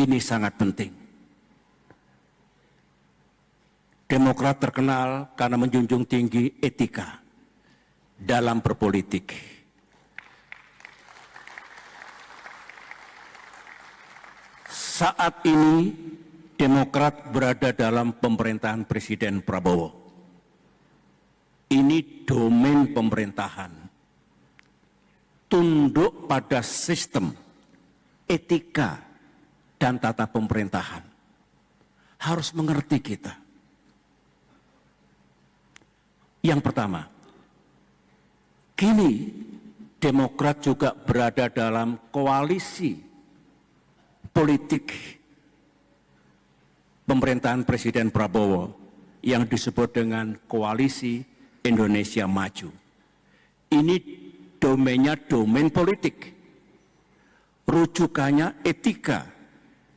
Ini sangat penting. Demokrat terkenal karena menjunjung tinggi etika dalam berpolitik. Saat ini Demokrat berada dalam pemerintahan Presiden Prabowo. Ini domain pemerintahan. Tunduk pada sistem, etika, dan tata pemerintahan. Harus mengerti kita. Yang pertama, kini Demokrat juga berada dalam koalisi politik pemerintahan Presiden Prabowo yang disebut dengan Koalisi Indonesia Maju. Ini domainnya domain politik, rujukannya etika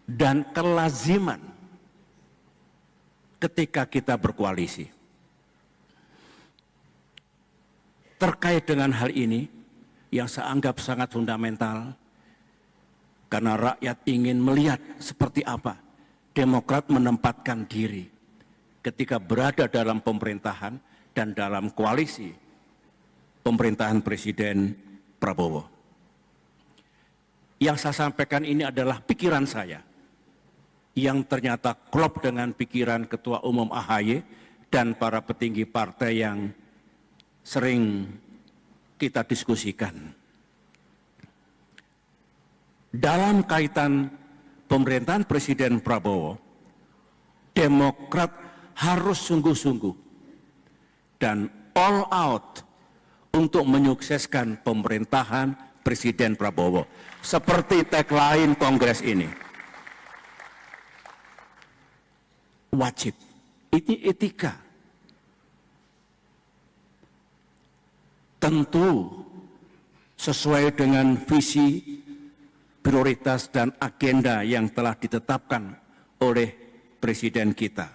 dan kelaziman ketika kita berkoalisi. Terkait dengan hal ini yang saya anggap sangat fundamental, karena rakyat ingin melihat seperti apa Demokrat menempatkan diri ketika berada dalam pemerintahan dan dalam koalisi pemerintahan Presiden Prabowo. Yang saya sampaikan ini adalah pikiran saya yang ternyata klop dengan pikiran Ketua Umum AHY dan para petinggi partai yang sering kita diskusikan. Dalam kaitan pemerintahan Presiden Prabowo, Demokrat harus sungguh-sungguh dan all out untuk menyukseskan pemerintahan Presiden Prabowo. Seperti tagline Kongres ini. Wajib. Ini etika. Tentu sesuai dengan visi, prioritas dan agenda yang telah ditetapkan oleh Presiden kita.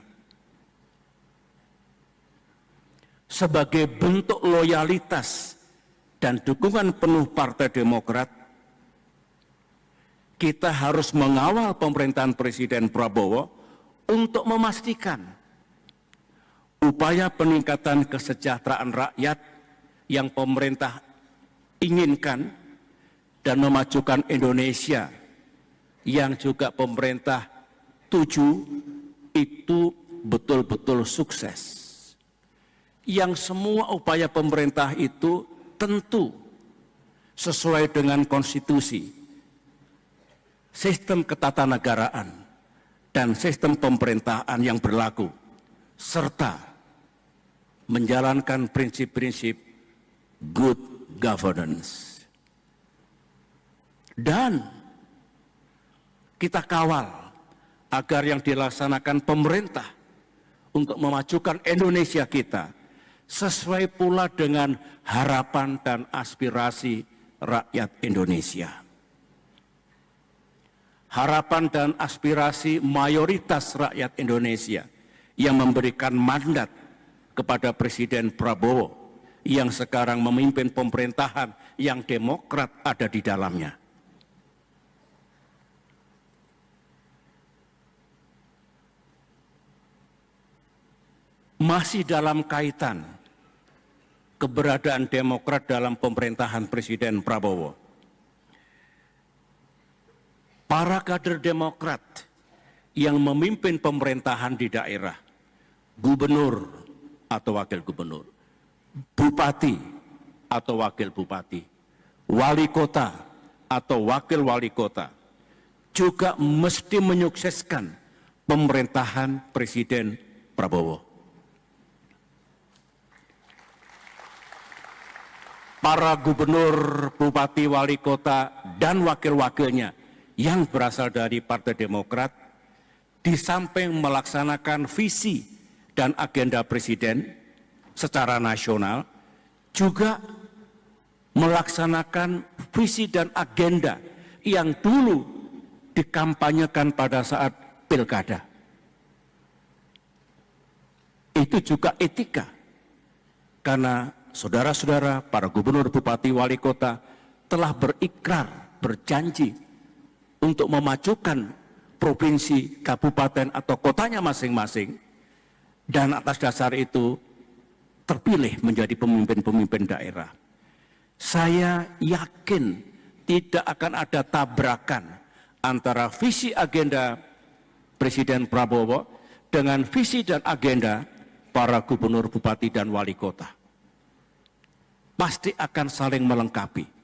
Sebagai bentuk loyalitas dan dukungan penuh Partai Demokrat, kita harus mengawal pemerintahan Presiden Prabowo untuk memastikan upaya peningkatan kesejahteraan rakyat yang pemerintah inginkan dan memajukan Indonesia yang juga pemerintah tuju itu betul-betul sukses. Yang semua upaya pemerintah itu tentu sesuai dengan konstitusi, sistem ketatanegaraan, dan sistem pemerintahan yang berlaku, serta menjalankan prinsip-prinsip good governance. Dan kita kawal agar yang dilaksanakan pemerintah untuk memajukan Indonesia kita sesuai pula dengan harapan dan aspirasi rakyat Indonesia. Harapan dan aspirasi mayoritas rakyat Indonesia yang memberikan mandat kepada Presiden Prabowo yang sekarang memimpin pemerintahan yang Demokrat ada di dalamnya. Masih dalam kaitan keberadaan Demokrat dalam pemerintahan Presiden Prabowo. Para kader Demokrat yang memimpin pemerintahan di daerah, gubernur atau wakil gubernur, bupati atau wakil bupati, wali kota atau wakil wali kota, juga mesti menyukseskan pemerintahan Presiden Prabowo. Para gubernur, bupati, wali kota, dan wakil-wakilnya yang berasal dari Partai Demokrat, di samping melaksanakan visi dan agenda Presiden secara nasional, juga melaksanakan visi dan agenda yang dulu dikampanyekan pada saat pilkada. Itu juga etika, karena saudara-saudara, para gubernur, bupati, wali kota telah berikrar, berjanji untuk memajukan provinsi, kabupaten, atau kotanya masing-masing, dan atas dasar itu terpilih menjadi pemimpin-pemimpin daerah. Saya yakin tidak akan ada tabrakan antara visi agenda Presiden Prabowo dengan visi dan agenda para gubernur, bupati, dan wali kota. Pasti akan saling melengkapi.